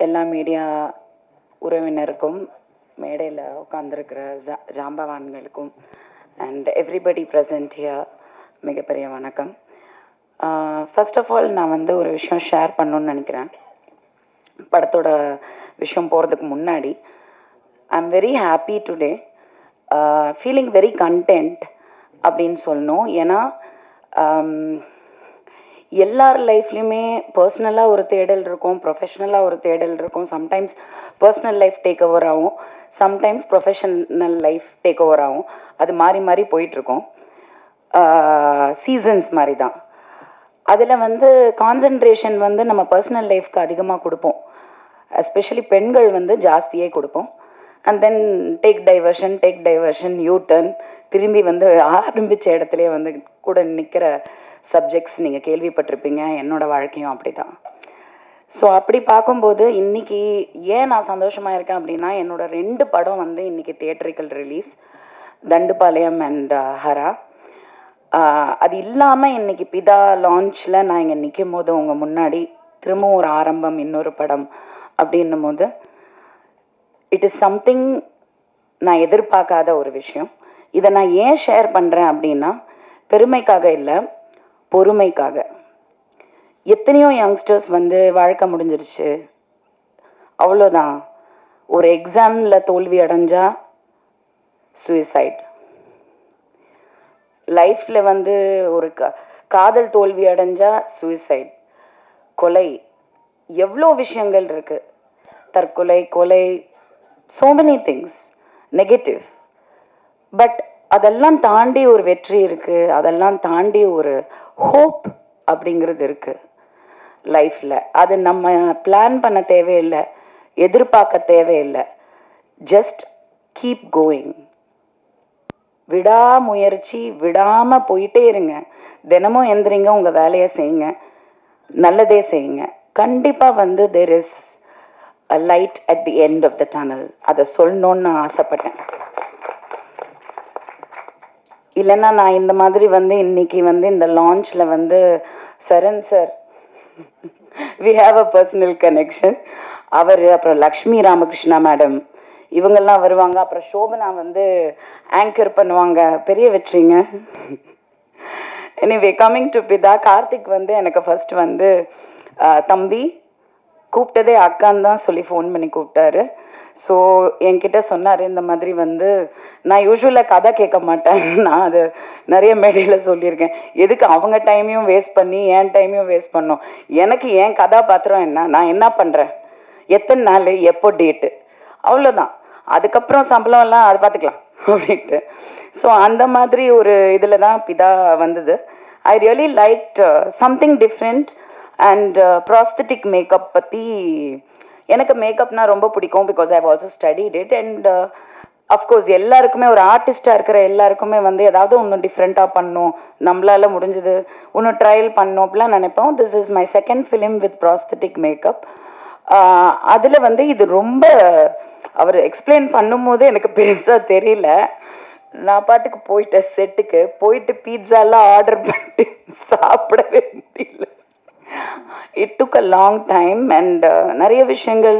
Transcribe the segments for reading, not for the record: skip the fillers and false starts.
எல்லா மீடியா உறவினருக்கும் மேடையில் உட்காந்துருக்கிற ஜாம்பவான்களுக்கும் அண்ட் எவ்ரிபடி ப்ரெசன்ட் ஹியர் மிகப்பெரிய வணக்கம். ஃபர்ஸ்ட் ஆஃப் ஆல் நான் வந்து ஒரு விஷயம் ஷேர் பண்ணணுன்னு நினைக்கிறேன். படத்தோட விஷயம் போகிறதுக்கு முன்னாடி I am very happy today, feeling very content அப்படின்னு சொல்லணும். ஏன்னா எல்லார் லைஃப்லையுமே பர்சனலாக ஒரு தேடல் இருக்கும், ப்ரொஃபஷ்னலாக ஒரு தேடல் இருக்கும். Sometimes personal life take over ஆகும், sometimes professional life take over ஆகும். அது மாறி மாறி போயிட்டுருக்கோம், சீசன்ஸ் மாதிரி தான். அதில் வந்து கான்சன்ட்ரேஷன் வந்து நம்ம பர்சனல் லைஃப்க்கு அதிகமாக கொடுப்போம், எஸ்பெஷலி பெண்கள் வந்து ஜாஸ்தியே கொடுப்போம். And then take diversion you turn, திரும்பி வந்து ஆரம்பித்த இடத்துலையே வந்து கூட நிற்கிற சப்ஜெக்ட்ஸ் நீங்கள் கேள்விப்பட்டிருப்பீங்க. என்னோடய வாழ்க்கையும் அப்படி தான். ஸோ அப்படி பார்க்கும்போது இன்றைக்கி ஏன் நான் சந்தோஷமாக இருக்கேன் அப்படின்னா, என்னோடய 2 படம் வந்து இன்றைக்கி theatrical release, Thandupalayam and Hara. அது இல்லாமல் இன்றைக்கி பிதா லான்ச்சில் நான் இங்கே நிற்கும் போது உங்கள் முன்னாடி திரும்பவும் ஒரு ஆரம்பம், இன்னொரு படம் அப்படின்னும் போது இட் இஸ் சம்திங் நான் எதிர்பார்க்காத ஒரு விஷயம். இதை நான் ஏன் ஷேர் பண்ணுறேன் அப்படின்னா, பெருமைக்காக இல்லை, பொறுமைக்காக. எத்தனையோ யங்ஸ்டர்ஸ் வந்து வாழ்க்கை முடிஞ்சிருச்சு, அவ்வளோதான், ஒரு எக்ஸாமில் தோல்வி அடைஞ்சா சூசைட், லைஃப்பில் வந்து ஒரு காதல் தோல்வி அடைஞ்சா சூசைட், கொலை, எவ்வளோ விஷயங்கள் இருக்குது, தற்கொலை, கொலை, so many things negative. But அதெல்லாம் தாண்டி ஒரு வெற்றி இருக்குது, அதெல்லாம் தாண்டி ஒரு ஹோப் அப்படிங்கிறது இருக்குது லைஃப்பில். அது நம்ம பிளான் பண்ண தேவையில்லை, எதிர்பார்க்க தேவையில்லை, ஜஸ்ட் கீப் கோயிங். விடாமுயற்சி, விடாமல் போயிட்டே இருங்க. தினமும் எந்திரிங்க, உங்கள் வேலையை செய்யுங்க, நல்லதே செய்யுங்க. கண்டிப்பாக வந்து there is a light at the end of the tunnel. அதை சொல்லணுன்னு நான் ஆசைப்பட்டேன். இல்லைன்னா நான் இந்த மாதிரி வந்து இன்னைக்கு வந்து இந்த லான்ச்சில் வந்து Charan sir, we have a personal connection, அவர், அப்புறம் லக்ஷ்மி ராமகிருஷ்ணா மேடம், இவங்கெல்லாம் வருவாங்க, அப்புறம் சோபனா வந்து ஆங்கர் பண்ணுவாங்க. பெரிய வெற்றிங்க. எனிவே கம்மிங் டு பிதா, கார்த்திக் வந்து எனக்கு ஃபர்ஸ்ட் வந்து தம்பி கூப்பிட்டதே அக்கான்னு தான் சொல்லி ஃபோன் பண்ணி கூப்பிட்டாரு. ஸோ என்கிட்ட சொன்னார், இந்த மாதிரி வந்து நான் யூஸ்வலாக கதை கேட்க மாட்டேன், நான் அது நிறைய மேடையில் சொல்லியிருக்கேன், எதுக்கு அவங்க டைமையும் வேஸ்ட் பண்ணி என் டைமையும் வேஸ்ட் பண்ணோம், எனக்கு என் கதாபாத்திரம் என்ன, நான் என்ன பண்ணுறேன், எத்தனை நாள், எப்போ டேட்டு, அவ்வளோதான், அதுக்கப்புறம் சம்பளம் எல்லாம் அது பார்த்துக்கலாம் அப்படின்ட்டு. ஸோ அந்த மாதிரி ஒரு இதில் தான் பிதா வந்தது. I really like something different. And prosthetic makeup பற்றி, எனக்கு மேக்கப்னா ரொம்ப பிடிக்கும், because I have also studied it. And of course எல்லாருக்குமே, ஒரு ஆர்டிஸ்டாக இருக்கிற எல்லாருக்குமே வந்து ஏதாவது ஒன்று டிஃப்ரெண்ட்டாக பண்ணணும், நம்மளால முடிஞ்சது ஒன்று ட்ரையல் பண்ணணும் அப்படிலாம் நினைப்போம். This is my second film with prosthetic makeup. அதில் வந்து இது ரொம்ப அவர் எக்ஸ்பிளைன் பண்ணும்போது எனக்கு பெருசாக தெரியல. நான் பாட்டுக்கு போயிட்டேன், செட்டுக்கு போயிட்டு பீட்சாலாம் ஆர்டர் பண்ணிட்டு சாப்பிடவே முடியல. It took a long time. And நிறைய விஷயங்கள்,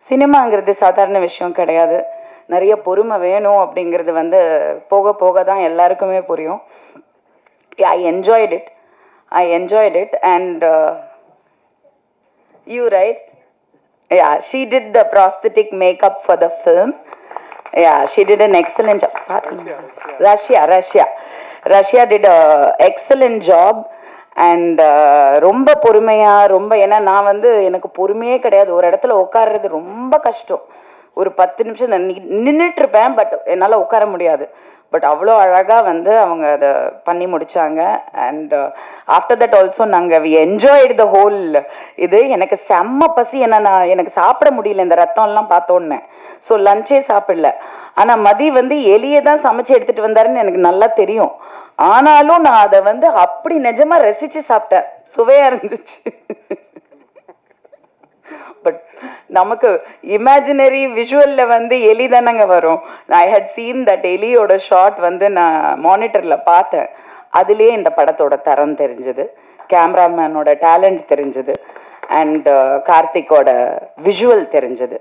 சினிமாங்கிறது சாதாரண விஷயம் கிடையாது, நிறைய பொறுமை வேணும் அப்படிங்கிறது வந்து போக போக தான் எல்லாருக்குமே புரியும். I enjoyed it. And you right, yeah, she did the prosthetic makeup for the film. Yeah, she did an excellent job. Russia did a excellent job. And ரொம்ப பொறுமையாக, ரொம்ப, ஏன்னா நான் வந்து எனக்கு பொறுமையே கிடையாது, ஒரு இடத்துல உட்கார்றது ரொம்ப கஷ்டம். ஒரு 10 நிமிஷம் நின்றுட்டுருப்பேன், பட் என்னால் உட்கார முடியாது. பட் அவ்வளோ அழகாக வந்து அவங்க அதை பண்ணி முடித்தாங்க. அண்ட் ஆஃப்டர் தட் ஆல்சோ நாங்கள் வி என்ஜாய்டு த ஹோல் இது. எனக்கு செம்ம பசி, ஏன்னா எனக்கு சாப்பிட முடியல இந்த ரத்தம்லாம் பார்த்தோன்னே. ஸோ லஞ்சே சாப்பிடல. ஆனால் மதி வந்து எலியை தான் சமைச்சு எடுத்துகிட்டு வந்தாருன்னு எனக்கு நல்லா தெரியும். ஆனாலும் நான் அதை வந்து அப்படி நிஜமாக ரசித்து சாப்பிட்டேன், சுவையாக இருந்துச்சு. பட் நமக்கு இமேஜினரி விஷுவலில் வந்து எலி தானங்க வரும். ஐ ஹட் சீன் தட் எலியோட ஷாட் வந்து நான் மானிட்டரில் பார்த்தேன். அதுலேயே இந்த படத்தோட தரம் தெரிஞ்சது, கேமராமேனோட டேலண்ட் தெரிஞ்சது. அண்ட் கார்த்திக்கோட விஷுவல் தெரிஞ்சது.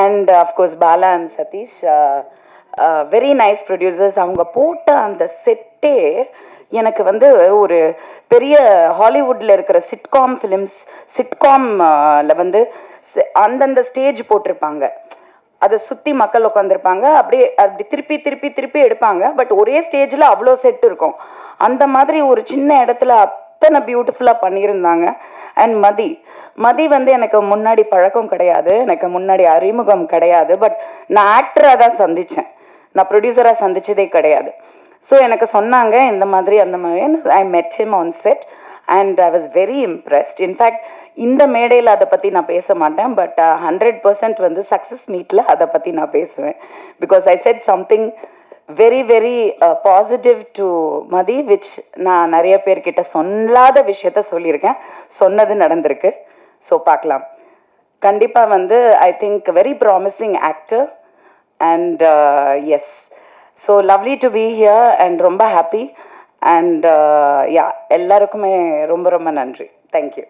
And of course Bala and Satish, very nice producers. அவங்க போட்ட அந்த செட்டே எனக்கு வந்து ஒரு பெரிய ஹாலிவுட்டில் இருக்கிற சிட்காம் ஃபிலிம்ஸ், சிட்காமில் வந்து அந்தந்த ஸ்டேஜ் போட்டிருப்பாங்க, அதை சுற்றி மக்கள் உட்காந்துருப்பாங்க, அப்படியே அப்படி திருப்பி திருப்பி திருப்பி எடுப்பாங்க, பட் ஒரே ஸ்டேஜில் அவ்வளோ செட் இருக்கும். அந்த மாதிரி ஒரு சின்ன இடத்துல அத்தனை பியூட்டிஃபுல்லாக பண்ணியிருந்தாங்க. அண்ட் மதி வந்து எனக்கு முன்னாடி பழக்கம் கிடையாது, எனக்கு முன்னாடி அறிமுகம் கிடையாது, பட் நான் ஆக்டராக தான் சந்தித்தேன், நான் ப்ரொடியூசராக சந்தித்ததே கிடையாது. ஸோ எனக்கு சொன்னாங்க இந்த மாதிரி அந்த மாதிரி. I met him on set and I was very impressed. In fact இந்த மேடையில் அதை பற்றி நான் பேச மாட்டேன், பட் 100% வந்து சக்ஸஸ் மீட்டில் அதை பற்றி நான் பேசுவேன். Because I set something very very positive to Mathi, which நான் நிறைய பேர்கிட்ட சொல்லாத விஷயத்த சொல்லியிருக்கேன், சொன்னது நடந்திருக்கு. ஸோ பார்க்கலாம். கண்டிப்பாக வந்து I think very promising actor and yes, so lovely to be here and ரொம்ப ஹாப்பி அண்ட் யா, எல்லாருக்குமே ரொம்ப ரொம்ப நன்றி. தேங்க்யூ.